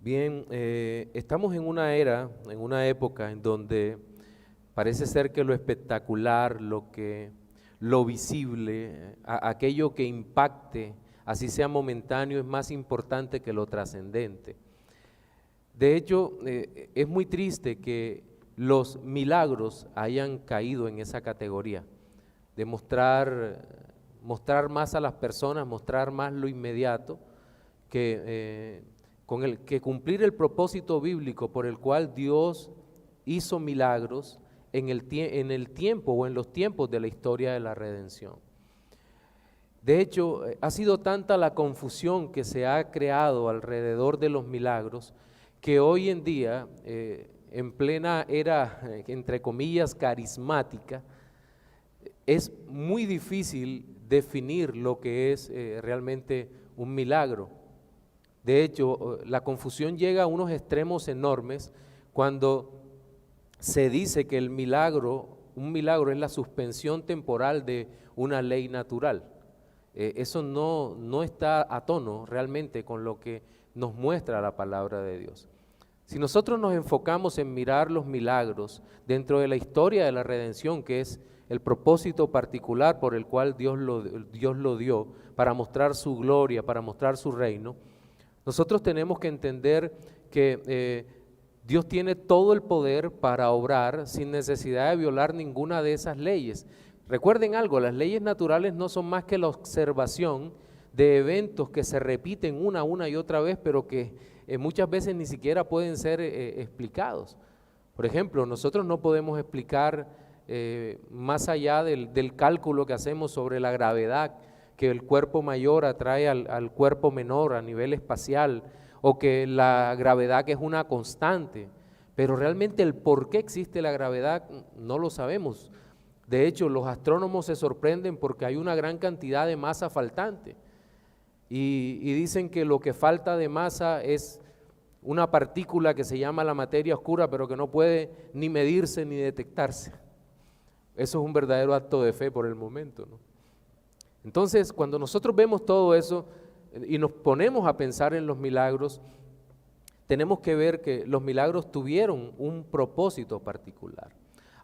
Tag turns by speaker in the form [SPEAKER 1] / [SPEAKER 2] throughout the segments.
[SPEAKER 1] Bien, estamos en una era, en una época en donde parece ser que lo espectacular, lo visible, aquello que impacte, así sea momentáneo, es más importante que lo trascendente. De hecho, es muy triste que los milagros hayan caído en esa categoría, de mostrar más a las personas, mostrar más lo inmediato, que cumplir el propósito bíblico por el cual Dios hizo milagros en el tiempo o en los tiempos de la historia de la redención. De hecho, ha sido tanta la confusión que se ha creado alrededor de los milagros que hoy en día, en plena era, entre comillas, carismática, es muy difícil definir lo que es realmente un milagro. De hecho, la confusión llega a unos extremos enormes cuando se dice que un milagro es la suspensión temporal de una ley natural. Eso no está a tono realmente con lo que nos muestra la palabra de Dios. Si nosotros nos enfocamos en mirar los milagros dentro de la historia de la redención, que es el propósito particular por el cual Dios lo dio, para mostrar su gloria, para mostrar su reino, nosotros tenemos que entender que Dios tiene todo el poder para obrar sin necesidad de violar ninguna de esas leyes. Recuerden algo, las leyes naturales no son más que la observación de eventos que se repiten una y otra vez, pero que muchas veces ni siquiera pueden ser explicados. Por ejemplo, nosotros no podemos explicar más allá del cálculo que hacemos sobre la gravedad, que el cuerpo mayor atrae al cuerpo menor a nivel espacial, o que la gravedad que es una constante, pero realmente el por qué existe la gravedad no lo sabemos. De hecho, los astrónomos se sorprenden porque hay una gran cantidad de masa faltante y dicen que lo que falta de masa es una partícula que se llama la materia oscura, pero que no puede ni medirse ni detectarse. Eso es un verdadero acto de fe por el momento, ¿no? Entonces, cuando nosotros vemos todo eso y nos ponemos a pensar en los milagros, tenemos que ver que los milagros tuvieron un propósito particular.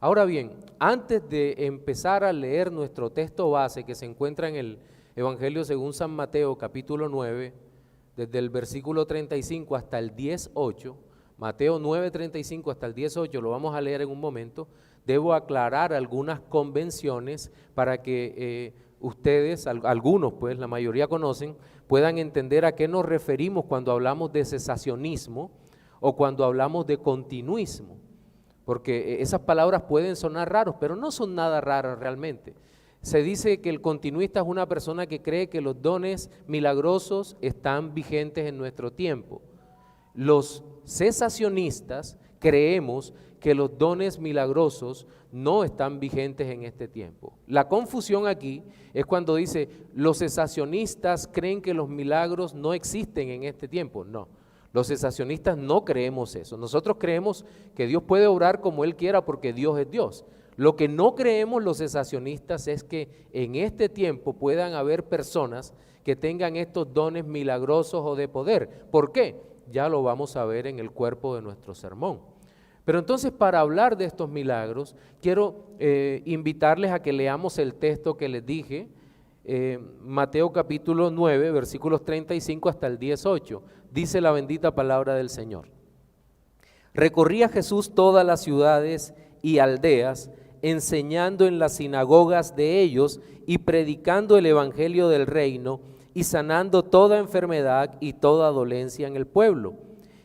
[SPEAKER 1] Ahora bien, antes de empezar a leer nuestro texto base que se encuentra en el Evangelio según San Mateo, capítulo 9, desde el versículo 35 hasta el 18, Mateo 9, 35 hasta el 18, lo vamos a leer en un momento, debo aclarar algunas convenciones para que ustedes, algunos pues, la mayoría conocen, puedan entender a qué nos referimos cuando hablamos de cesacionismo o cuando hablamos de continuismo, porque esas palabras pueden sonar raros, pero no son nada raras realmente. Se dice que el continuista es una persona que cree que los dones milagrosos están vigentes en nuestro tiempo. Los cesacionistas creemos que los dones milagrosos no están vigentes en este tiempo. La confusión aquí es cuando dice los cesacionistas creen que los milagros no existen en este tiempo. No, los cesacionistas no creemos eso. Nosotros creemos que Dios puede obrar como Él quiera porque Dios es Dios. Lo que no creemos los cesacionistas es que en este tiempo puedan haber personas que tengan estos dones milagrosos o de poder. ¿Por qué? Ya lo vamos a ver en el cuerpo de nuestro sermón. Pero entonces, para hablar de estos milagros, quiero invitarles a que leamos el texto que les dije, Mateo capítulo 9, versículos 35 hasta el 18. Dice la bendita palabra del Señor. Recorría Jesús todas las ciudades y aldeas, enseñando en las sinagogas de ellos y predicando el evangelio del reino y sanando toda enfermedad y toda dolencia en el pueblo.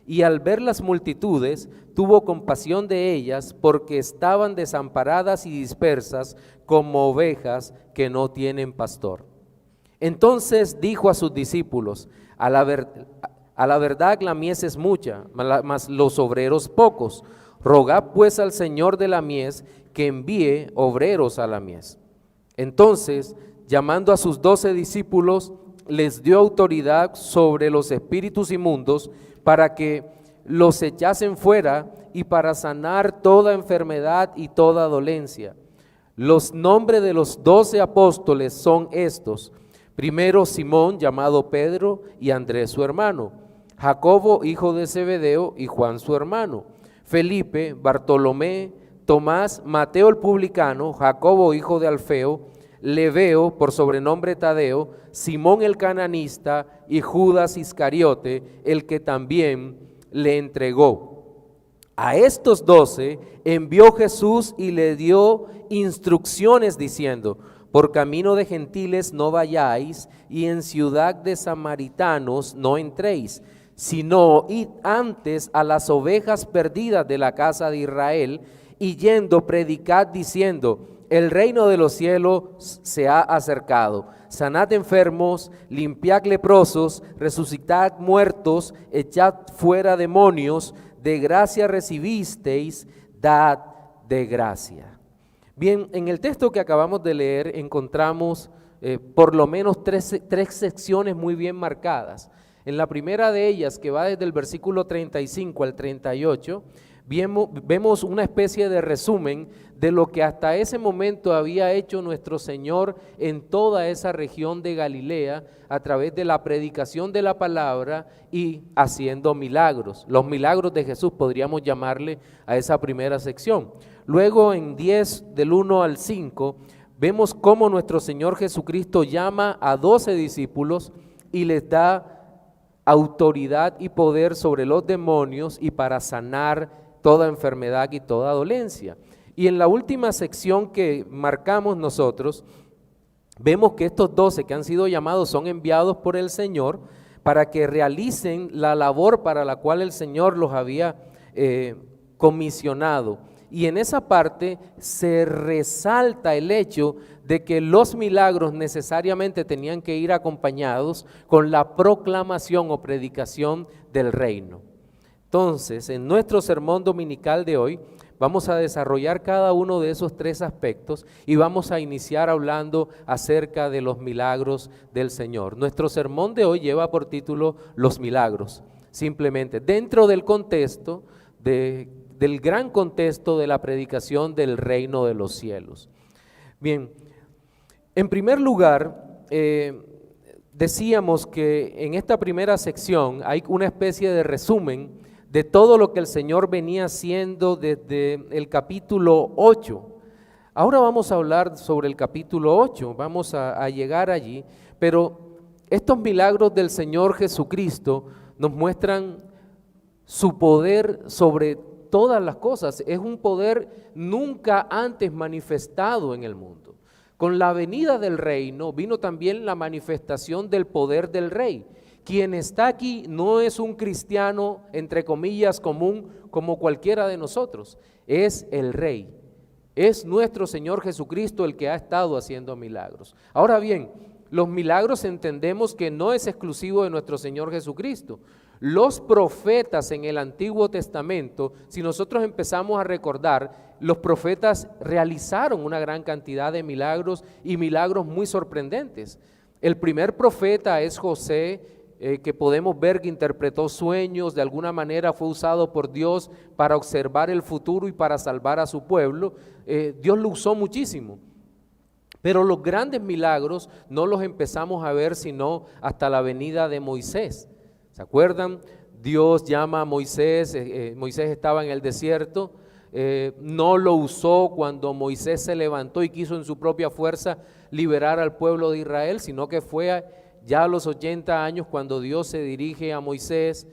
[SPEAKER 1] Y al ver las multitudes, tuvo compasión de ellas porque estaban desamparadas y dispersas como ovejas que no tienen pastor. Entonces dijo a sus discípulos, a la verdad la mies es mucha, mas los obreros pocos. Rogad pues al Señor de la mies que envíe obreros a la mies. Entonces, llamando a sus 12 discípulos, les dio autoridad sobre los espíritus inmundos para que los echasen fuera y para sanar toda enfermedad y toda dolencia. Los nombres de los 12 apóstoles son estos: primero Simón, llamado Pedro, y Andrés su hermano, Jacobo, hijo de Zebedeo, y Juan su hermano, Felipe, Bartolomé, Tomás, Mateo el publicano, Jacobo, hijo de Alfeo, Lebeo, por sobrenombre Tadeo, Simón el cananista y Judas Iscariote, el que también le entregó. A estos 12 envió Jesús y le dio instrucciones diciendo: por camino de gentiles no vayáis, y en ciudad de samaritanos no entréis, sino id antes a las ovejas perdidas de la casa de Israel, y yendo predicad diciendo: el reino de los cielos se ha acercado. Sanad enfermos, limpiad leprosos, resucitad muertos, echad fuera demonios, de gracia recibisteis, dad de gracia. Bien, en el texto que acabamos de leer encontramos por lo menos tres secciones muy bien marcadas. En la primera de ellas, que va desde el versículo 35 al 38, vemos una especie de resumen de lo que hasta ese momento había hecho nuestro Señor en toda esa región de Galilea a través de la predicación de la palabra y haciendo milagros. Los milagros de Jesús podríamos llamarle a esa primera sección. Luego en 10 del 1 al 5 vemos cómo nuestro Señor Jesucristo llama a 12 discípulos y les da autoridad y poder sobre los demonios y para sanar toda enfermedad y toda dolencia. Y en la última sección que marcamos nosotros, vemos que estos 12 que han sido llamados son enviados por el Señor para que realicen la labor para la cual el Señor los había comisionado. Y en esa parte se resalta el hecho de que los milagros necesariamente tenían que ir acompañados con la proclamación o predicación del reino. Entonces, en nuestro sermón dominical de hoy, vamos a desarrollar cada uno de esos tres aspectos y vamos a iniciar hablando acerca de los milagros del Señor. Nuestro sermón de hoy lleva por título Los milagros, simplemente dentro del contexto del gran contexto de la predicación del reino de los cielos. Bien, en primer lugar, decíamos que en esta primera sección hay una especie de resumen de todo lo que el Señor venía haciendo desde el capítulo 8. Ahora vamos a hablar sobre el capítulo 8, vamos a llegar allí, pero estos milagros del Señor Jesucristo nos muestran su poder sobre todas las cosas. Es un poder nunca antes manifestado en el mundo. Con la venida del reino vino también la manifestación del poder del Rey. Quien está aquí no es un cristiano, entre comillas, común como cualquiera de nosotros, es el Rey, es nuestro Señor Jesucristo el que ha estado haciendo milagros. Ahora bien, los milagros entendemos que no es exclusivo de nuestro Señor Jesucristo. Los profetas en el Antiguo Testamento, si nosotros empezamos a recordar, los profetas realizaron una gran cantidad de milagros y milagros muy sorprendentes. El primer profeta es José, que podemos ver que interpretó sueños, de alguna manera fue usado por Dios para observar el futuro y para salvar a su pueblo. Dios lo usó muchísimo, pero los grandes milagros no los empezamos a ver sino hasta la venida de Moisés. ¿Se acuerdan? Dios llama a Moisés, Moisés estaba en el desierto, no lo usó cuando Moisés se levantó y quiso en su propia fuerza liberar al pueblo de Israel, sino que fue ya a los 80 años cuando Dios se dirige a Moisés,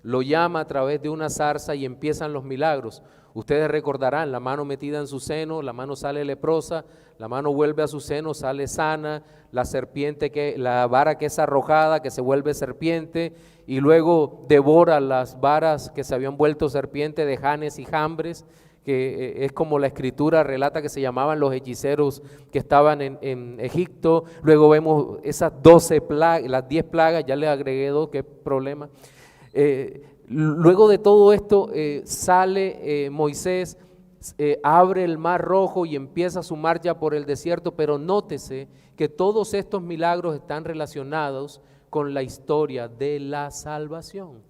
[SPEAKER 1] lo llama a través de una zarza y empiezan los milagros. Ustedes recordarán, la mano metida en su seno, la mano sale leprosa, la mano vuelve a su seno, sale sana, la vara que es arrojada, que se vuelve serpiente, y luego devora las varas que se habían vuelto serpiente de Janes y Jambres, que es como la escritura relata que se llamaban los hechiceros que estaban en Egipto. Luego vemos esas 12 plagas, las 10 plagas, ya le agregué 2, qué problema. Luego de todo esto sale Moisés, abre el mar rojo y empieza su marcha por el desierto, pero nótese que todos estos milagros están relacionados con la historia de la salvación.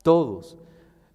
[SPEAKER 1] Todos.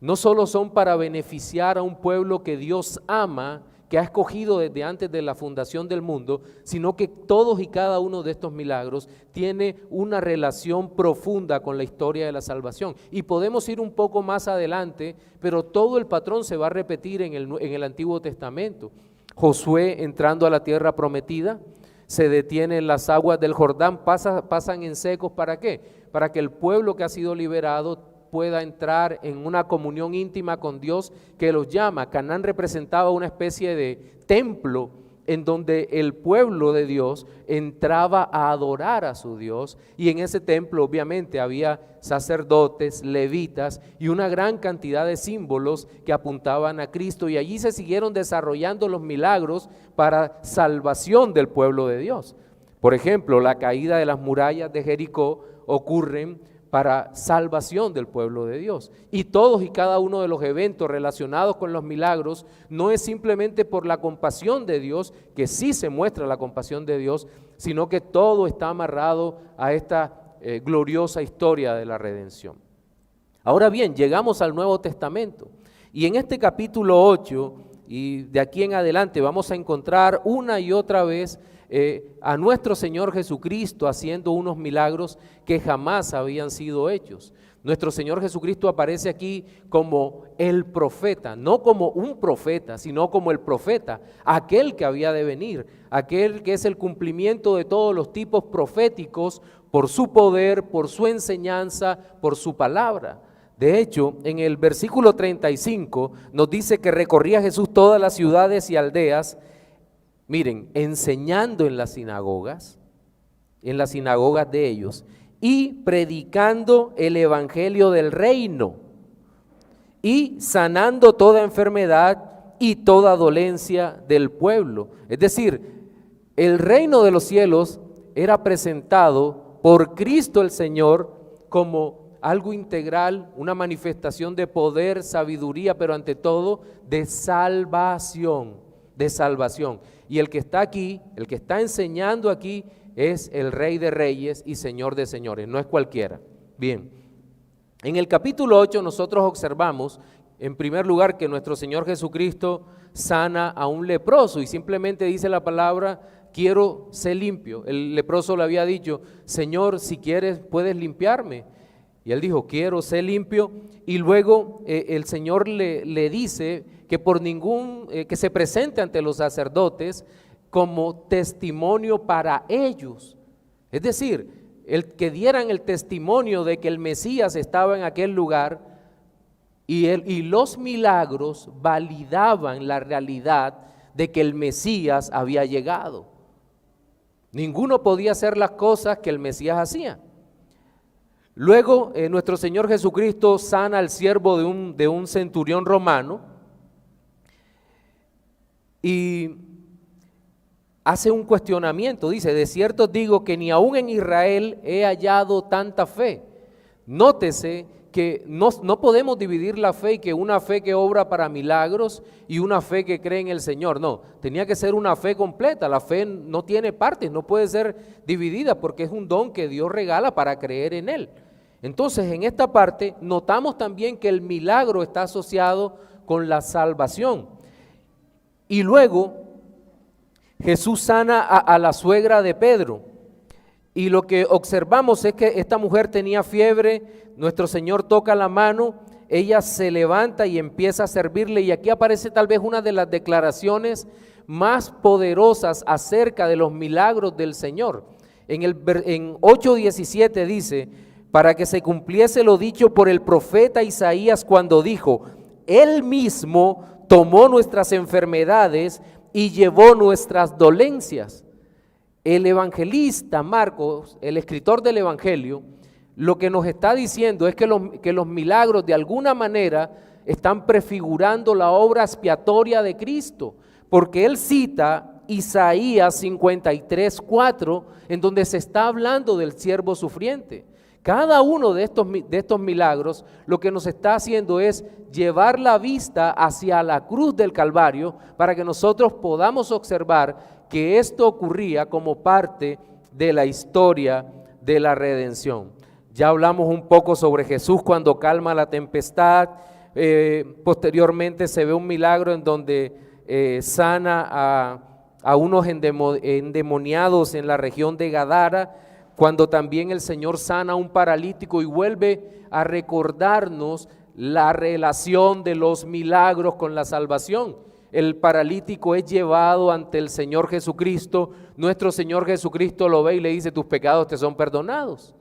[SPEAKER 1] No solo son para beneficiar a un pueblo que Dios ama, que ha escogido desde antes de la fundación del mundo, sino que todos y cada uno de estos milagros tiene una relación profunda con la historia de la salvación. Y podemos ir un poco más adelante, pero todo el patrón se va a repetir en el Antiguo Testamento. Josué entrando a la tierra prometida, se detiene en las aguas del Jordán, pasan en secos, ¿para qué? Para que el pueblo que ha sido liberado pueda entrar en una comunión íntima con Dios que los llama. Canaán representaba una especie de templo en donde el pueblo de Dios entraba a adorar a su Dios, y en ese templo obviamente había sacerdotes, levitas y una gran cantidad de símbolos que apuntaban a Cristo, y allí se siguieron desarrollando los milagros para salvación del pueblo de Dios. Por ejemplo, la caída de las murallas de Jericó ocurren para salvación del pueblo de Dios. Y todos y cada uno de los eventos relacionados con los milagros no es simplemente por la compasión de Dios, que sí se muestra la compasión de Dios, sino que todo está amarrado a esta gloriosa historia de la redención. Ahora bien, llegamos al Nuevo Testamento, y en este capítulo 8 y de aquí en adelante vamos a encontrar una y otra vez a nuestro Señor Jesucristo haciendo unos milagros que jamás habían sido hechos. Nuestro Señor Jesucristo aparece aquí como el profeta, no como un profeta, sino como el profeta, aquel que había de venir, aquel que es el cumplimiento de todos los tipos proféticos por su poder, por su enseñanza, por su palabra. De hecho, en el versículo 35 nos dice que recorría Jesús todas las ciudades y aldeas, miren, enseñando en las sinagogas de ellos, y predicando el evangelio del reino, y sanando toda enfermedad y toda dolencia del pueblo. Es decir, el reino de los cielos era presentado por Cristo el Señor como algo integral, una manifestación de poder, sabiduría, pero ante todo de salvación, Y el que está aquí, el que está enseñando aquí, es el Rey de Reyes y Señor de Señores, no es cualquiera. Bien, en el capítulo 8 nosotros observamos, en primer lugar, que nuestro Señor Jesucristo sana a un leproso, y simplemente dice la palabra: quiero ser limpio. El leproso le había dicho: Señor, si quieres puedes limpiarme. Y él dijo: quiero ser limpio. Y luego el Señor le dice que que se presente ante los sacerdotes como testimonio para ellos. Es decir, que dieran el testimonio de que el Mesías estaba en aquel lugar, y los milagros validaban la realidad de que el Mesías había llegado. Ninguno podía hacer las cosas que el Mesías hacía. Luego nuestro Señor Jesucristo sana al siervo de un centurión romano y hace un cuestionamiento. Dice: de cierto digo que ni aún en Israel he hallado tanta fe. Nótese que no podemos dividir la fe, y que una fe que obra para milagros y una fe que cree en el Señor. No, tenía que ser una fe completa. La fe no tiene partes, no puede ser dividida, porque es un don que Dios regala para creer en Él. Entonces, en esta parte notamos también que el milagro está asociado con la salvación. Y luego Jesús sana a la suegra de Pedro, y lo que observamos es que esta mujer tenía fiebre. Nuestro Señor toca la mano, ella se levanta y empieza a servirle, y aquí aparece tal vez una de las declaraciones más poderosas acerca de los milagros del Señor. En 8:17 dice: para que se cumpliese lo dicho por el profeta Isaías cuando dijo: Él mismo tomó nuestras enfermedades y llevó nuestras dolencias. El evangelista Marcos, el escritor del Evangelio, lo que nos está diciendo es que los milagros de alguna manera están prefigurando la obra expiatoria de Cristo, porque él cita Isaías 53:4, en donde se está hablando del siervo sufriente. Cada uno de estos milagros lo que nos está haciendo es llevar la vista hacia la cruz del Calvario, para que nosotros podamos observar que esto ocurría como parte de la historia de la redención. Ya hablamos un poco sobre Jesús cuando calma la tempestad. Posteriormente se ve un milagro en donde sana a unos endemoniados en la región de Gadara, cuando también el Señor sana a un paralítico y vuelve a recordarnos la relación de los milagros con la salvación. El paralítico es llevado ante el Señor Jesucristo, nuestro Señor Jesucristo lo ve y le dice: tus pecados te son perdonados.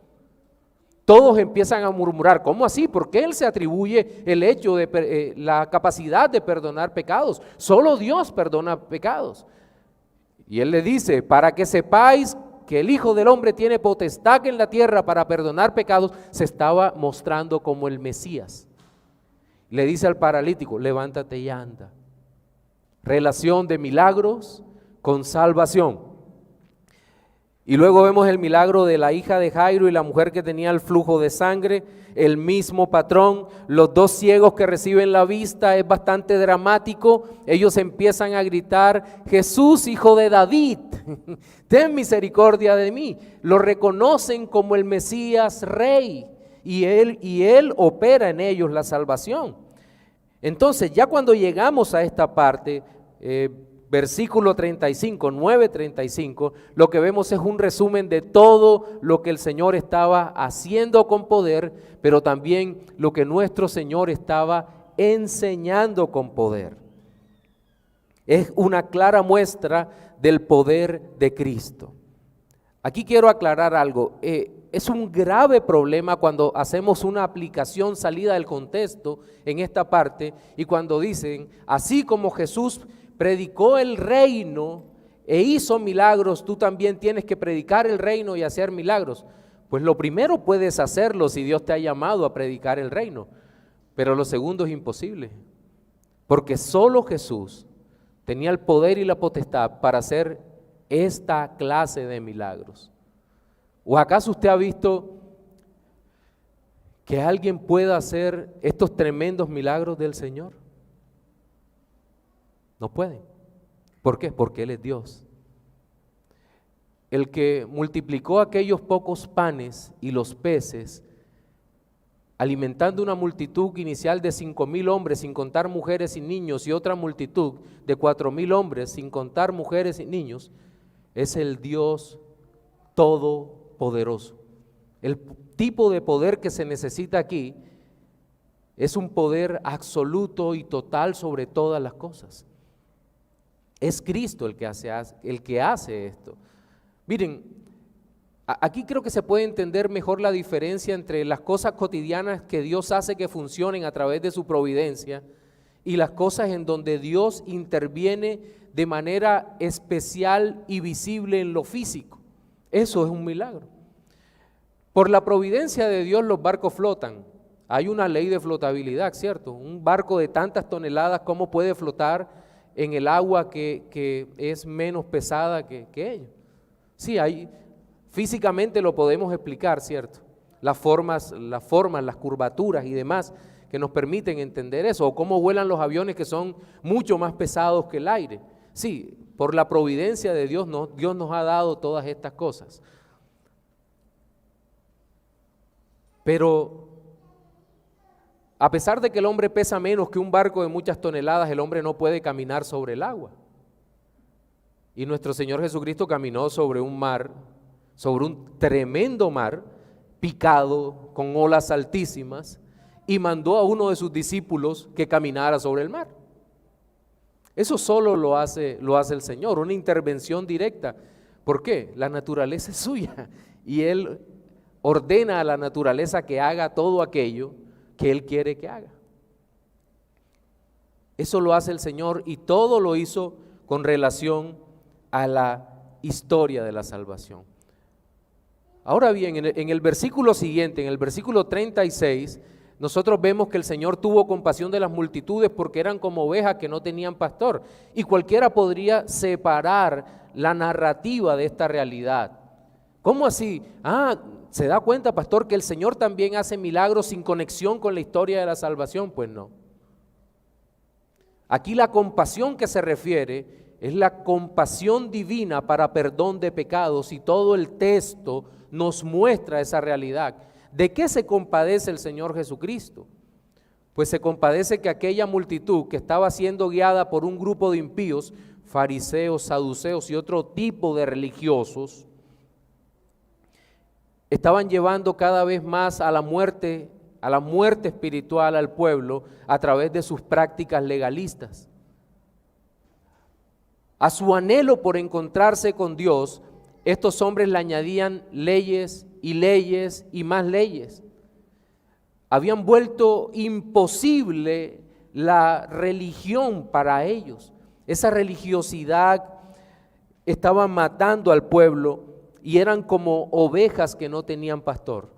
[SPEAKER 1] Todos empiezan a murmurar: ¿cómo así? ¿Por qué Él se atribuye el hecho de la capacidad de perdonar pecados? Solo Dios perdona pecados. Y Él le dice: para que sepáis que el Hijo del Hombre tiene potestad en la tierra para perdonar pecados, se estaba mostrando como el Mesías. Le dice al paralítico: levántate y anda. Relación de milagros con salvación. Y luego vemos el milagro de la hija de Jairo y la mujer que tenía el flujo de sangre, el mismo patrón. Los dos ciegos que reciben la vista, es bastante dramático. Ellos empiezan a gritar: Jesús, hijo de David, ten misericordia de mí. Lo reconocen como el Mesías Rey y él opera en ellos la salvación. Entonces, ya cuando llegamos a esta parte, versículo 35, 9:35, lo que vemos es un resumen de todo lo que el Señor estaba haciendo con poder, pero también lo que nuestro Señor estaba enseñando con poder. Es una clara muestra del poder de Cristo. Aquí quiero aclarar algo. Es un grave problema cuando hacemos una aplicación salida del contexto en esta parte y cuando dicen: así como Jesús predicó el reino e hizo milagros, tú también tienes que predicar el reino y hacer milagros. Pues lo primero puedes hacerlo si Dios te ha llamado a predicar el reino, pero lo segundo es imposible, porque solo Jesús tenía el poder y la potestad para hacer esta clase de milagros. ¿O acaso usted ha visto que alguien pueda hacer estos tremendos milagros del Señor? No pueden. ¿Por qué? Porque Él es Dios. El que multiplicó aquellos pocos panes y los peces, alimentando una multitud inicial de 5,000 hombres, sin contar mujeres y niños, y otra multitud de 4,000 hombres, sin contar mujeres y niños, es el Dios todopoderoso. El tipo de poder que se necesita aquí es un poder absoluto y total sobre todas las cosas. Es Cristo el que hace esto. Miren, aquí creo que se puede entender mejor la diferencia entre las cosas cotidianas que Dios hace que funcionen a través de su providencia y las cosas en donde Dios interviene de manera especial y visible en lo físico. Eso es un milagro. Por la providencia de Dios los barcos flotan. Hay una ley de flotabilidad, ¿cierto? Un barco de tantas toneladas, ¿cómo puede flotar en el agua que es menos pesada que ella? Sí, físicamente lo podemos explicar, ¿cierto? Las formas, las curvaturas y demás que nos permiten entender eso, o cómo vuelan los aviones que son mucho más pesados que el aire. Sí, por la providencia de Dios, Dios nos ha dado todas estas cosas. Pero a pesar de que el hombre pesa menos que un barco de muchas toneladas, el hombre no puede caminar sobre el agua. Y nuestro Señor Jesucristo caminó sobre un mar, sobre un tremendo mar, picado, con olas altísimas, y mandó a uno de sus discípulos que caminara sobre el mar. Eso solo lo hace el Señor, una intervención directa. ¿Por qué? La naturaleza es suya y Él ordena a la naturaleza que haga todo aquello que Él quiere que haga. Eso lo hace el Señor y todo lo hizo con relación a la historia de la salvación. Ahora bien, en el versículo siguiente, en el versículo 36, nosotros vemos que el Señor tuvo compasión de las multitudes porque eran como ovejas que no tenían pastor. Y cualquiera podría separar la narrativa de esta realidad. ¿Cómo así? ¿Se da cuenta, pastor, que el Señor también hace milagros sin conexión con la historia de la salvación? Pues no. Aquí la compasión que se refiere es la compasión divina para perdón de pecados y todo el texto nos muestra esa realidad. ¿De qué se compadece el Señor Jesucristo? pues se compadece que aquella multitud que estaba siendo guiada por un grupo de impíos, fariseos, saduceos y otro tipo de religiosos, estaban llevando cada vez más a la muerte espiritual al pueblo a través de sus prácticas legalistas. A su anhelo por encontrarse con Dios, estos hombres le añadían leyes y más leyes. Habían vuelto imposible la religión para ellos. Esa religiosidad estaba matando al pueblo y eran como ovejas que no tenían pastor.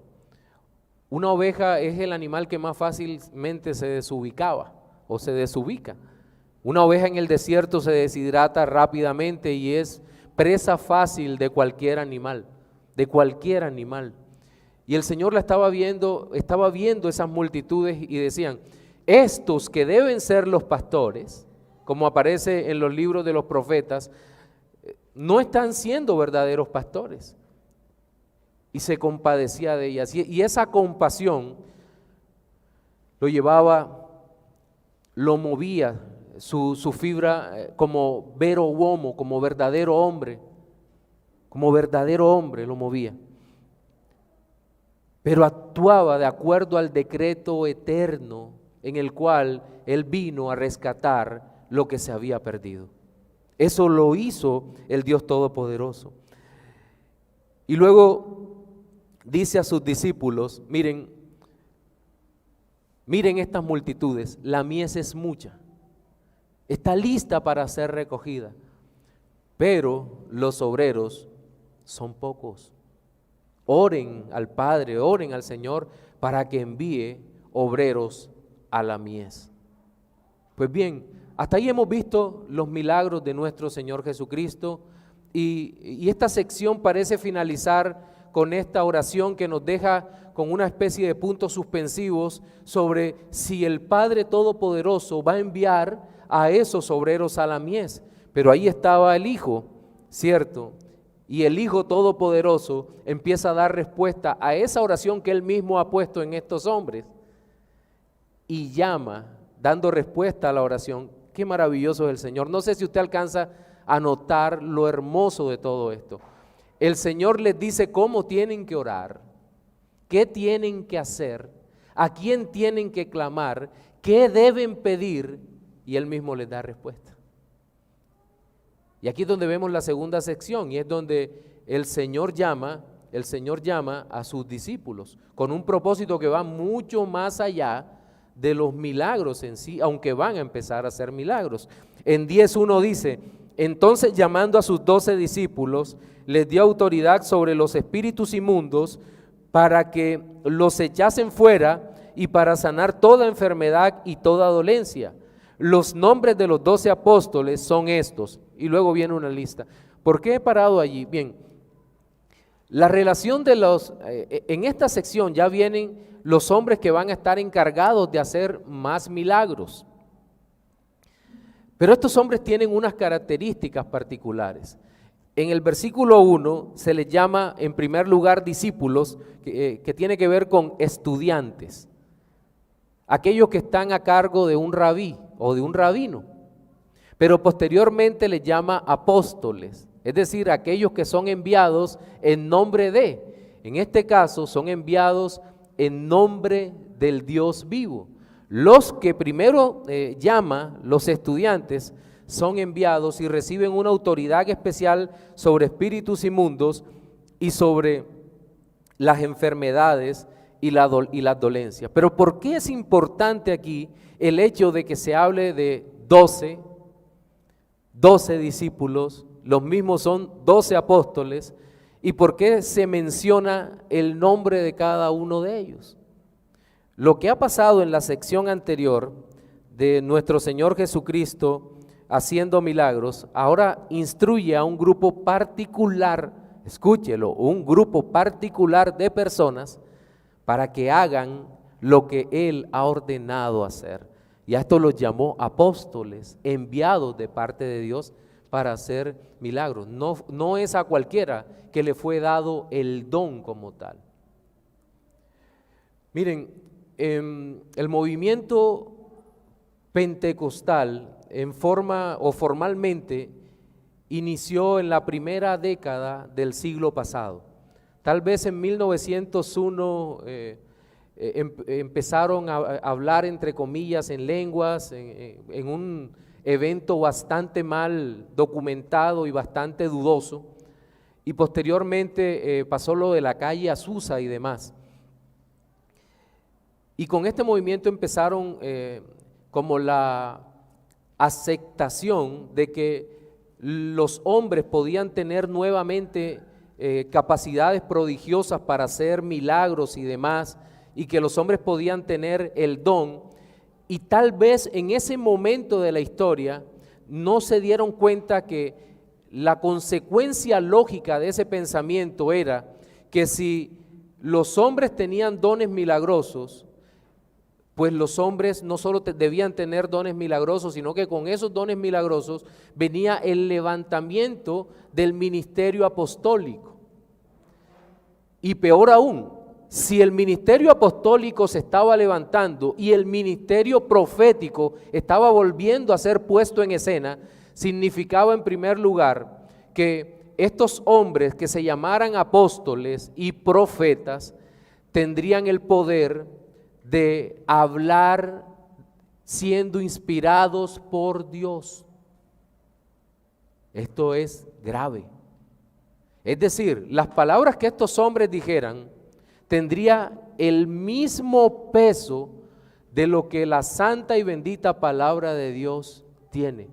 [SPEAKER 1] Una oveja es el animal que más fácilmente se desubicaba o se desubica. Una oveja en el desierto se deshidrata rápidamente y es presa fácil de cualquier animal, Y el Señor estaba viendo esas multitudes y decían, estos que deben ser los pastores, como aparece en los libros de los profetas, no están siendo verdaderos pastores. Y se compadecía de ellas. Y esa compasión lo movía, su fibra como vero uomo, como verdadero hombre lo movía. Pero actuaba de acuerdo al decreto eterno en el cual Él vino a rescatar lo que se había perdido. Eso lo hizo el Dios Todopoderoso. Y luego dice a sus discípulos, miren estas multitudes, la mies es mucha, está lista para ser recogida, pero los obreros son pocos. Oren al Padre, oren al Señor para que envíe obreros a la mies. Pues bien, hasta ahí hemos visto los milagros de nuestro Señor Jesucristo y esta sección parece finalizar con esta oración que nos deja con una especie de puntos suspensivos sobre si el Padre Todopoderoso va a enviar a esos obreros a la mies. Pero ahí estaba el Hijo, ¿cierto? Y el Hijo Todopoderoso empieza a dar respuesta a esa oración que Él mismo ha puesto en estos hombres y llama, dando respuesta a la oración. Qué maravilloso es el Señor. No sé si usted alcanza a notar lo hermoso de todo esto. El Señor les dice cómo tienen que orar, qué tienen que hacer, a quién tienen que clamar, qué deben pedir, y Él mismo les da respuesta. Y aquí es donde vemos la segunda sección, y es donde el Señor llama a sus discípulos, con un propósito que va mucho más allá de los milagros en sí, aunque van a empezar a hacer milagros. En 10:1 dice, entonces llamando a sus 12 discípulos, les dio autoridad sobre los espíritus inmundos para que los echasen fuera y para sanar toda enfermedad y toda dolencia. Los nombres de los 12 apóstoles son estos, y luego viene una lista. ¿Por qué he parado allí? Bien, la relación de en esta sección ya vienen los hombres que van a estar encargados de hacer más milagros. Pero estos hombres tienen unas características particulares. En el versículo 1 se les llama en primer lugar discípulos, que tiene que ver con estudiantes, aquellos que están a cargo de un rabí o de un rabino, pero posteriormente les llama apóstoles, es decir, aquellos que son enviados en nombre de, en este caso son enviados en nombre del Dios vivo. Los que primero llama, los estudiantes, son enviados y reciben una autoridad especial sobre espíritus inmundos y sobre las enfermedades y las dolencias. Pero ¿por qué es importante aquí el hecho de que se hable de 12 discípulos, los mismos son 12 apóstoles, y por qué se menciona el nombre de cada uno de ellos? Lo que ha pasado en la sección anterior de nuestro Señor Jesucristo haciendo milagros, ahora instruye a un grupo particular, escúchelo, un grupo particular de personas para que hagan lo que Él ha ordenado hacer. Y a esto los llamó apóstoles, enviados de parte de Dios para hacer milagros. No es a cualquiera que le fue dado el don como tal. Miren, el movimiento pentecostal formalmente inició en la primera década del siglo pasado. Tal vez en 1901 empezaron a hablar, entre comillas, en lenguas, en un evento bastante mal documentado y bastante dudoso, y posteriormente pasó lo de la calle Azusa y demás. Y con este movimiento empezaron como la aceptación de que los hombres podían tener nuevamente capacidades prodigiosas para hacer milagros y demás, y que los hombres podían tener el don, y tal vez en ese momento de la historia no se dieron cuenta que la consecuencia lógica de ese pensamiento era que si los hombres tenían dones milagrosos, pues los hombres no solo debían tener dones milagrosos, sino que con esos dones milagrosos venía el levantamiento del ministerio apostólico. Y peor aún, si el ministerio apostólico se estaba levantando y el ministerio profético estaba volviendo a ser puesto en escena, significaba en primer lugar que estos hombres que se llamaran apóstoles y profetas tendrían el poder de hablar siendo inspirados por Dios. Esto es grave. Es decir, las palabras que estos hombres dijeran tendría el mismo peso de lo que la santa y bendita palabra de Dios tiene.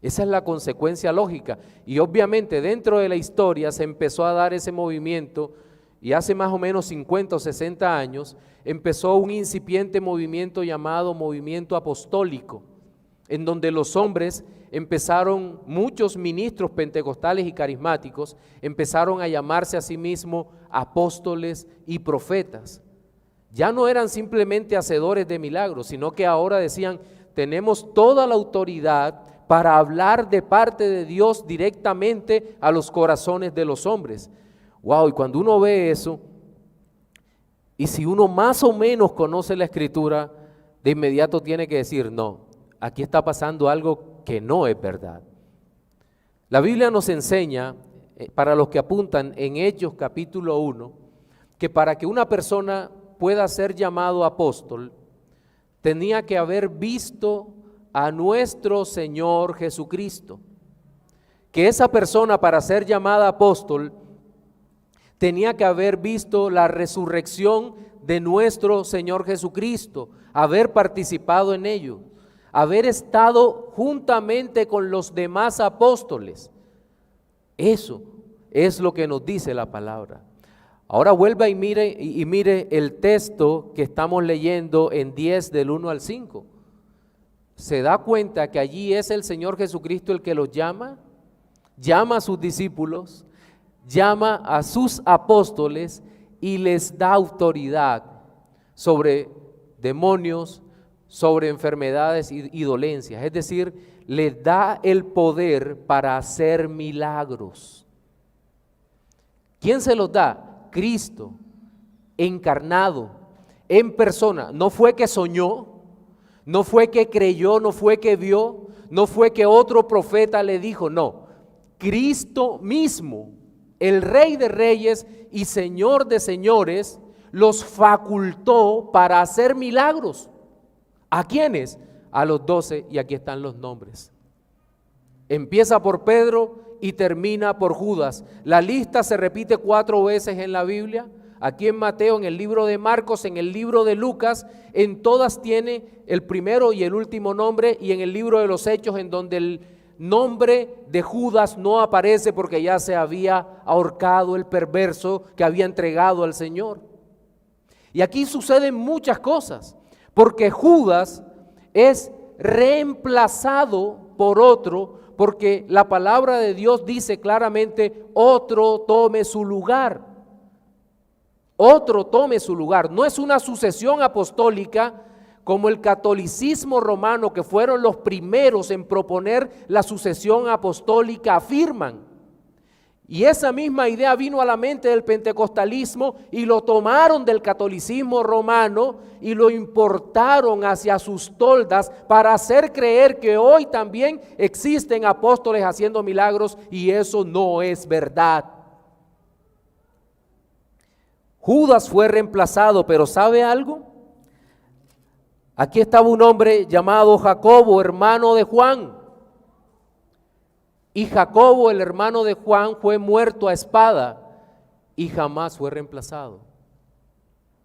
[SPEAKER 1] Esa es la consecuencia lógica. Y obviamente dentro de la historia se empezó a dar ese movimiento, y hace más o menos 50 o 60 años empezó un incipiente movimiento llamado movimiento apostólico, en donde los hombres empezaron, muchos ministros pentecostales y carismáticos, empezaron a llamarse a sí mismos apóstoles y profetas. Ya no eran simplemente hacedores de milagros, sino que ahora decían, tenemos toda la autoridad para hablar de parte de Dios directamente a los corazones de los hombres. Wow, y cuando uno ve eso, y si uno más o menos conoce la Escritura, de inmediato tiene que decir, no, aquí está pasando algo que no es verdad. La Biblia nos enseña, para los que apuntan en Hechos capítulo 1, que para que una persona pueda ser llamado apóstol, tenía que haber visto a nuestro Señor Jesucristo. Que esa persona, para ser llamada apóstol, tenía que haber visto la resurrección de nuestro Señor Jesucristo, haber participado en ello, haber estado juntamente con los demás apóstoles. Eso es lo que nos dice la palabra. Ahora vuelva y mire el texto que estamos leyendo en 10 del 1 al 5. ¿Se da cuenta que allí es el Señor Jesucristo el que los llama? Llama a sus discípulos, llama a sus apóstoles y les da autoridad sobre demonios, sobre enfermedades y dolencias. Es decir, les da el poder para hacer milagros. ¿Quién se los da? Cristo, encarnado, en persona. No fue que soñó, no fue que creyó, no fue que vio, no fue que otro profeta le dijo, no. Cristo mismo, el Rey de Reyes y Señor de Señores, los facultó para hacer milagros. ¿A quiénes? A los 12, y aquí están los nombres. Empieza por Pedro y termina por Judas. La lista se repite 4 veces en la Biblia. Aquí en Mateo, en el libro de Marcos, en el libro de Lucas, en todas tiene el primero y el último nombre, y en el libro de los Hechos, en donde el nombre de Judas no aparece porque ya se había ahorcado el perverso que había entregado al Señor. Y aquí suceden muchas cosas, porque Judas es reemplazado por otro, porque la palabra de Dios dice claramente, otro tome su lugar. Otro tome su lugar. No es una sucesión apostólica como el catolicismo romano, que fueron los primeros en proponer la sucesión apostólica, afirman. Y esa misma idea vino a la mente del pentecostalismo y lo tomaron del catolicismo romano y lo importaron hacia sus toldas para hacer creer que hoy también existen apóstoles haciendo milagros, y eso no es verdad. Judas fue reemplazado, pero ¿sabe algo? Aquí estaba un hombre llamado Jacobo, hermano de Juan. Y Jacobo, el hermano de Juan, fue muerto a espada y jamás fue reemplazado.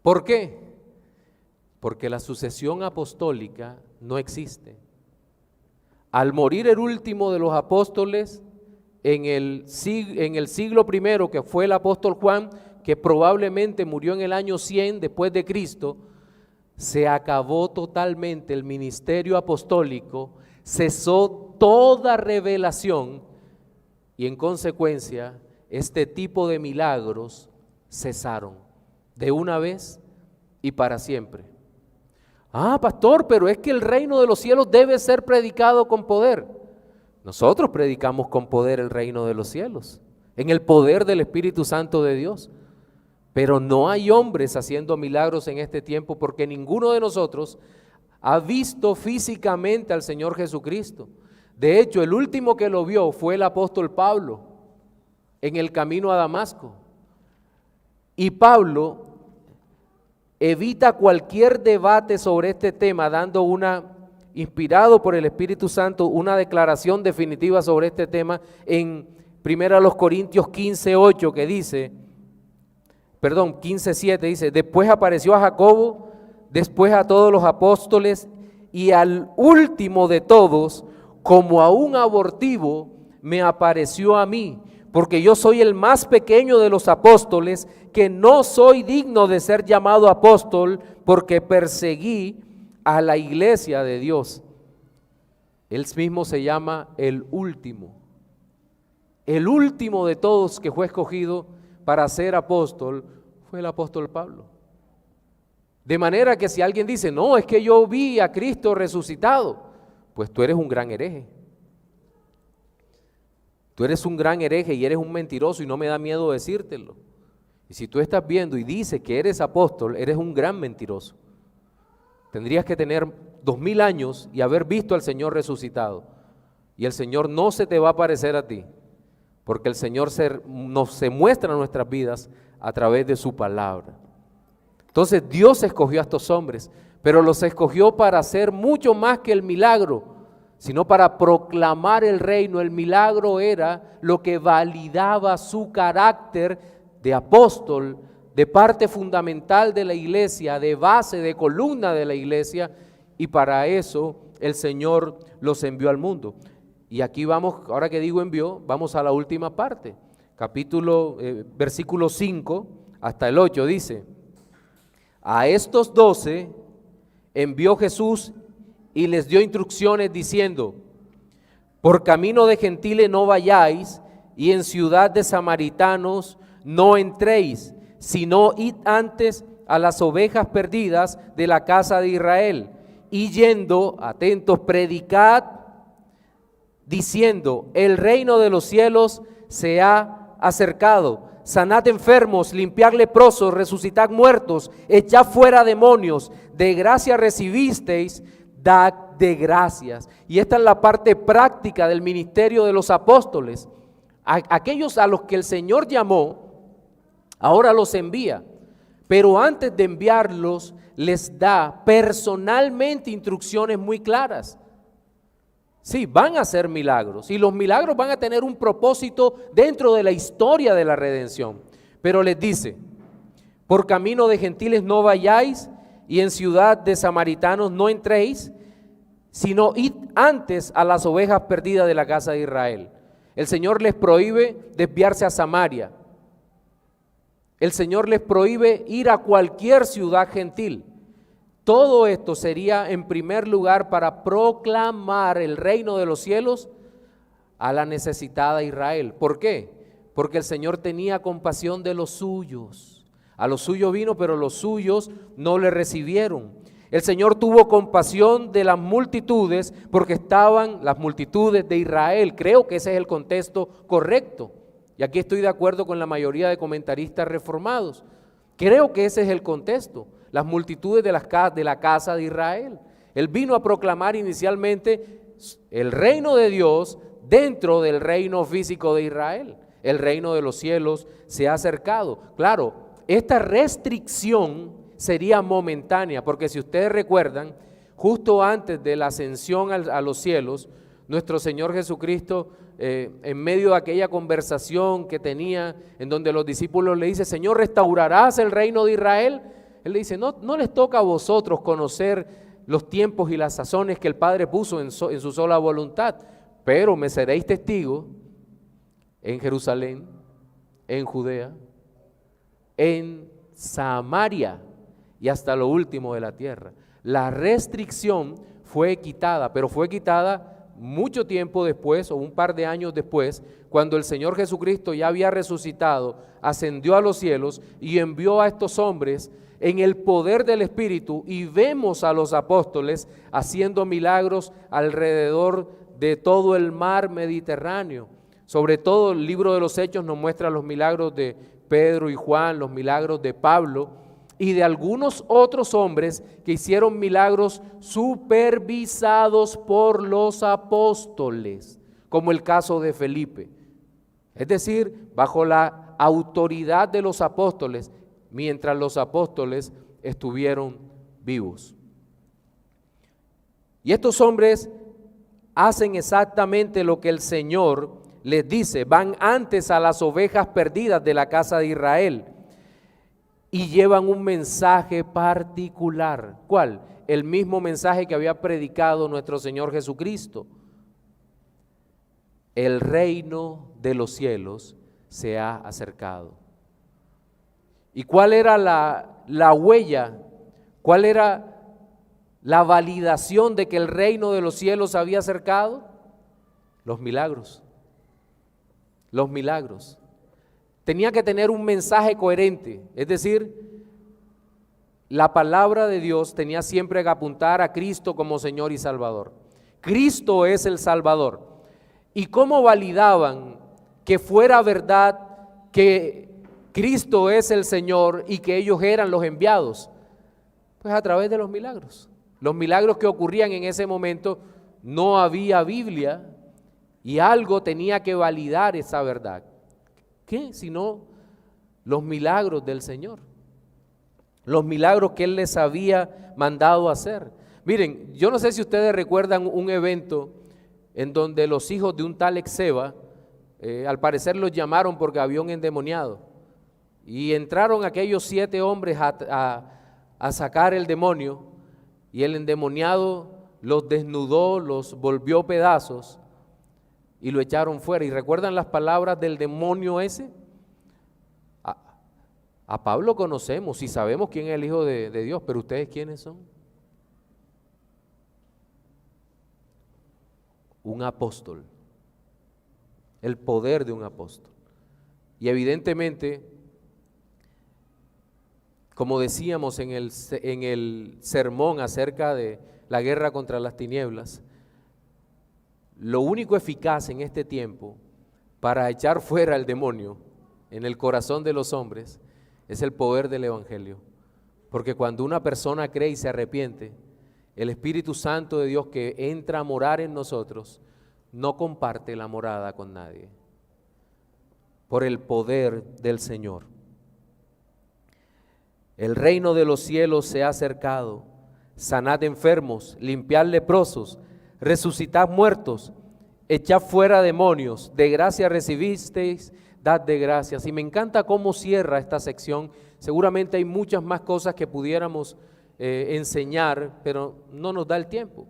[SPEAKER 1] ¿Por qué? Porque la sucesión apostólica no existe. Al morir el último de los apóstoles en el siglo I, que fue el apóstol Juan, que probablemente murió en el año 100 después de Cristo, se acabó totalmente el ministerio apostólico, cesó toda revelación y en consecuencia este tipo de milagros cesaron de una vez y para siempre. Ah, pastor, pero es que el reino de los cielos debe ser predicado con poder. Nosotros predicamos con poder el reino de los cielos, en el poder del Espíritu Santo de Dios. Pero no hay hombres haciendo milagros en este tiempo porque ninguno de nosotros ha visto físicamente al Señor Jesucristo. De hecho, el último que lo vio fue el apóstol Pablo en el camino a Damasco. Y Pablo evita cualquier debate sobre este tema, dando inspirado por el Espíritu Santo, una declaración definitiva sobre este tema en 1 Corintios 15:8, que dice, 15:7 dice, después apareció a Jacobo, después a todos los apóstoles y al último de todos, como a un abortivo, me apareció a mí, porque yo soy el más pequeño de los apóstoles, que no soy digno de ser llamado apóstol, porque perseguí a la iglesia de Dios. Él mismo se llama el último de todos que fue escogido para ser apóstol, fue el apóstol Pablo. De manera que si alguien dice, no, es que yo vi a Cristo resucitado, pues tú eres un gran hereje. Tú eres un gran hereje y eres un mentiroso y no me da miedo decírtelo. Y si tú estás viendo y dices que eres apóstol, eres un gran mentiroso. Tendrías que tener 2000 años y haber visto al Señor resucitado. Y el Señor no se te va a aparecer a ti, porque el Señor se muestra en nuestras vidas a través de su palabra. Entonces Dios escogió a estos hombres, pero los escogió para hacer mucho más que el milagro, sino para proclamar el reino. El milagro era lo que validaba su carácter de apóstol, de parte fundamental de la iglesia, de base, de columna de la iglesia, y para eso el Señor los envió al mundo. Y aquí vamos, ahora que digo envió, vamos a la última parte, versículo 5 hasta el 8, dice, a estos 12 envió Jesús y les dio instrucciones diciendo, por camino de gentiles no vayáis, y en ciudad de samaritanos no entréis, sino id antes a las ovejas perdidas de la casa de Israel, y yendo, atentos, predicad, diciendo, el reino de los cielos se ha acercado, sanad enfermos, limpiad leprosos, resucitad muertos, echad fuera demonios, de gracia recibisteis, dad de gracias. Y esta es la parte práctica del ministerio de los apóstoles. Aquellos a los que el Señor llamó, ahora los envía, pero antes de enviarlos, les da personalmente instrucciones muy claras. Sí, van a hacer milagros y los milagros van a tener un propósito dentro de la historia de la redención. Pero les dice, por camino de gentiles no vayáis y en ciudad de samaritanos no entréis, sino id antes a las ovejas perdidas de la casa de Israel. El Señor les prohíbe desviarse a Samaria. El Señor les prohíbe ir a cualquier ciudad gentil. Todo esto sería en primer lugar para proclamar el reino de los cielos a la necesitada Israel. ¿Por qué? Porque el Señor tenía compasión de los suyos. A los suyos vino, pero los suyos no le recibieron. El Señor tuvo compasión de las multitudes porque estaban las multitudes de Israel. Creo que ese es el contexto correcto. Y aquí estoy de acuerdo con la mayoría de comentaristas reformados. Creo que ese es el contexto, las multitudes de la casa de Israel. Él vino a proclamar inicialmente el reino de Dios dentro del reino físico de Israel. El reino de los cielos se ha acercado. Claro, esta restricción sería momentánea, porque si ustedes recuerdan, justo antes de la ascensión a los cielos, nuestro Señor Jesucristo, en medio de aquella conversación que tenía, en donde los discípulos le dicen, Señor, ¿restaurarás el reino de Israel? Él le dice, no les toca a vosotros conocer los tiempos y las sazones que el Padre puso en su sola voluntad, pero me seréis testigos en Jerusalén, en Judea, en Samaria y hasta lo último de la tierra. La restricción fue quitada, pero fue quitada mucho tiempo después, o un par de años después, cuando el Señor Jesucristo ya había resucitado, ascendió a los cielos y envió a estos hombres en el poder del Espíritu, y vemos a los apóstoles haciendo milagros alrededor de todo el mar Mediterráneo. Sobre todo el libro de los Hechos nos muestra los milagros de Pedro y Juan, los milagros de Pablo y de algunos otros hombres que hicieron milagros supervisados por los apóstoles, como el caso de Felipe. Es decir, bajo la autoridad de los apóstoles, mientras los apóstoles estuvieron vivos. Y estos hombres hacen exactamente lo que el Señor les dice, van antes a las ovejas perdidas de la casa de Israel y llevan un mensaje particular. ¿Cuál? El mismo mensaje que había predicado nuestro Señor Jesucristo. El reino de los cielos se ha acercado. ¿Y cuál era la huella? ¿Cuál era la validación de que el reino de los cielos se había acercado? Los milagros. Los milagros. Tenía que tener un mensaje coherente, es decir, la palabra de Dios tenía siempre que apuntar a Cristo como Señor y Salvador. Cristo es el Salvador. ¿Y cómo validaban que fuera verdad que Cristo es el Señor y que ellos eran los enviados? Pues a través de los milagros. Los milagros que ocurrían en ese momento, no había Biblia y algo tenía que validar esa verdad. ¿Qué? Sino los milagros del Señor. Los milagros que Él les había mandado hacer. Miren, yo no sé si ustedes recuerdan un evento en donde los hijos de un tal Exeba, al parecer los llamaron porque había un endemoniado. Y entraron aquellos 7 hombres a sacar el demonio, y el endemoniado los desnudó, los volvió pedazos y lo echaron fuera. ¿Y recuerdan las palabras del demonio ese? A Pablo conocemos y sabemos quién es el Hijo de Dios, pero ¿ustedes quiénes son? Un apóstol, el poder de un apóstol. Y evidentemente, como decíamos en el sermón acerca de la guerra contra las tinieblas, lo único eficaz en este tiempo para echar fuera al demonio en el corazón de los hombres es el poder del Evangelio. Porque cuando una persona cree y se arrepiente, el Espíritu Santo de Dios que entra a morar en nosotros no comparte la morada con nadie. Por el poder del Señor. El reino de los cielos se ha acercado. Sanad enfermos, limpiad leprosos, resucitad muertos, echad fuera demonios. De gracia recibisteis, dad de gracias. Y me encanta cómo cierra esta sección. Seguramente hay muchas más cosas que pudiéramos enseñar, pero no nos da el tiempo.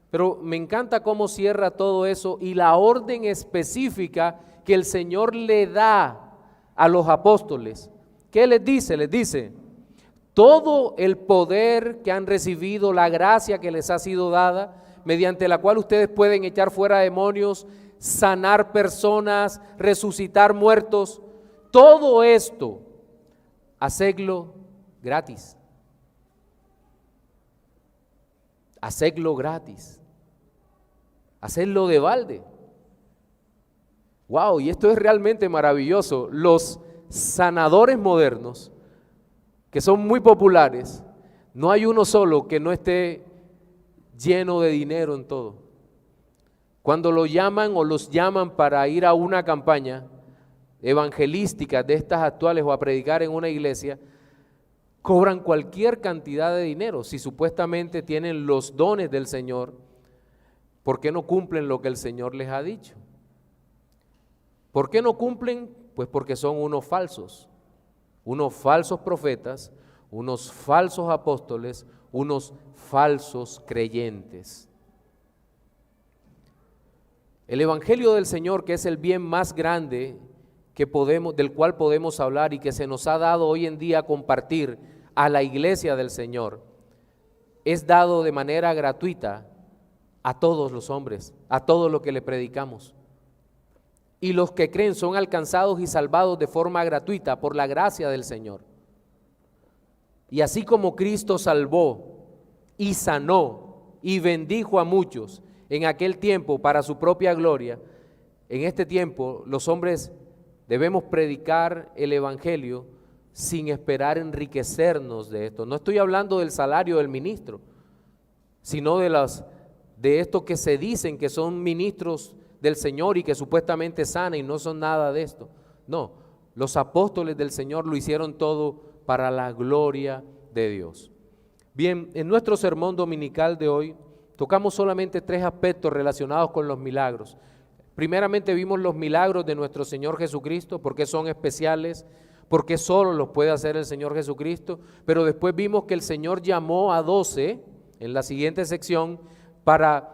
[SPEAKER 1] Pero me encanta cómo cierra todo eso y la orden específica que el Señor le da a los apóstoles. ¿Qué les dice? Les dice, todo el poder que han recibido, la gracia que les ha sido dada, mediante la cual ustedes pueden echar fuera demonios, sanar personas, resucitar muertos, todo esto, hacedlo gratis. Hacedlo gratis. Hacedlo de balde. Wow, y esto es realmente maravilloso. Los sanadores modernos, que son muy populares, no hay uno solo que no esté lleno de dinero en todo. Cuando lo llaman o los llaman para ir a una campaña evangelística de estas actuales o a predicar en una iglesia, cobran cualquier cantidad de dinero. Si supuestamente tienen los dones del Señor, ¿por qué no cumplen lo que el Señor les ha dicho? ¿Por qué no cumplen? Pues porque son unos falsos profetas, unos falsos apóstoles, unos falsos creyentes. El Evangelio del Señor, que es el bien más grande del cual podemos hablar y que se nos ha dado hoy en día compartir a la iglesia del Señor, es dado de manera gratuita a todos los hombres, a todos los que le predicamos. Y los que creen son alcanzados y salvados de forma gratuita por la gracia del Señor. Y así como Cristo salvó y sanó y bendijo a muchos en aquel tiempo para su propia gloria, en este tiempo los hombres debemos predicar el Evangelio sin esperar enriquecernos de esto. No estoy hablando del salario del ministro, sino de estos que se dicen que son ministros del Señor y que supuestamente sanan y no son nada de esto. No, los apóstoles del Señor lo hicieron todo para la gloria de Dios. Bien, en nuestro sermón dominical de hoy tocamos solamente 3 aspectos relacionados con los milagros. Primeramente vimos los milagros de nuestro Señor Jesucristo, porque son especiales, porque solo los puede hacer el Señor Jesucristo, pero después vimos que el Señor llamó a 12 en la siguiente sección para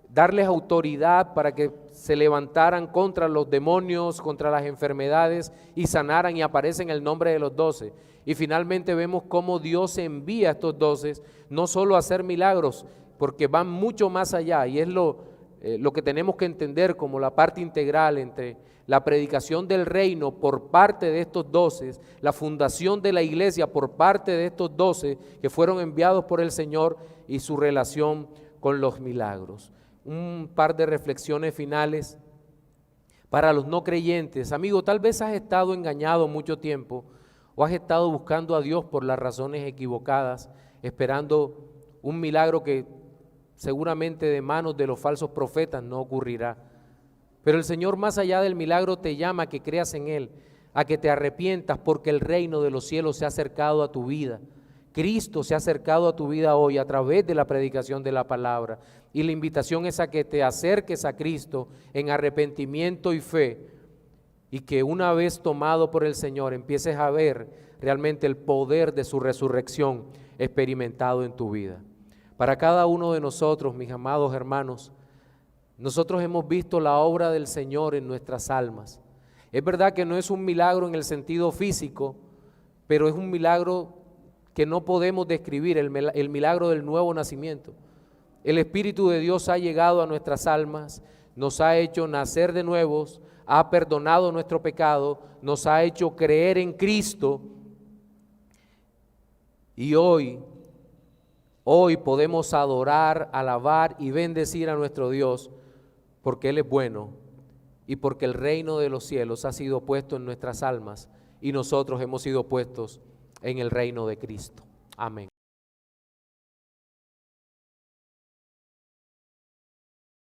[SPEAKER 1] darles autoridad para que se levantaran contra los demonios, contra las enfermedades y sanaran, y aparece en el nombre de los 12. Y finalmente vemos cómo Dios envía a estos 12 no solo a hacer milagros, porque van mucho más allá, y es lo que tenemos que entender como la parte integral entre la predicación del reino por parte de estos 12, la fundación de la iglesia por parte de estos 12 que fueron enviados por el Señor y su relación con los milagros. Un par de reflexiones finales para los no creyentes. Amigo, tal vez has estado engañado mucho tiempo o has estado buscando a Dios por las razones equivocadas, esperando un milagro que seguramente de manos de los falsos profetas no ocurrirá. Pero el Señor, más allá del milagro, te llama a que creas en Él, a que te arrepientas, porque el reino de los cielos se ha acercado a tu vida. Cristo se ha acercado a tu vida hoy a través de la predicación de la palabra, y la invitación es a que te acerques a Cristo en arrepentimiento y fe, y que una vez tomado por el Señor empieces a ver realmente el poder de su resurrección experimentado en tu vida. Para cada uno de nosotros, mis amados hermanos, nosotros hemos visto la obra del Señor en nuestras almas. Es verdad que no es un milagro en el sentido físico, pero es un milagro que no podemos describir, el milagro del nuevo nacimiento. El Espíritu de Dios ha llegado a nuestras almas, nos ha hecho nacer de nuevos, ha perdonado nuestro pecado, nos ha hecho creer en Cristo, y hoy podemos adorar, alabar y bendecir a nuestro Dios, porque Él es bueno y porque el reino de los cielos ha sido puesto en nuestras almas y nosotros hemos sido puestos en el reino de Cristo. Amén.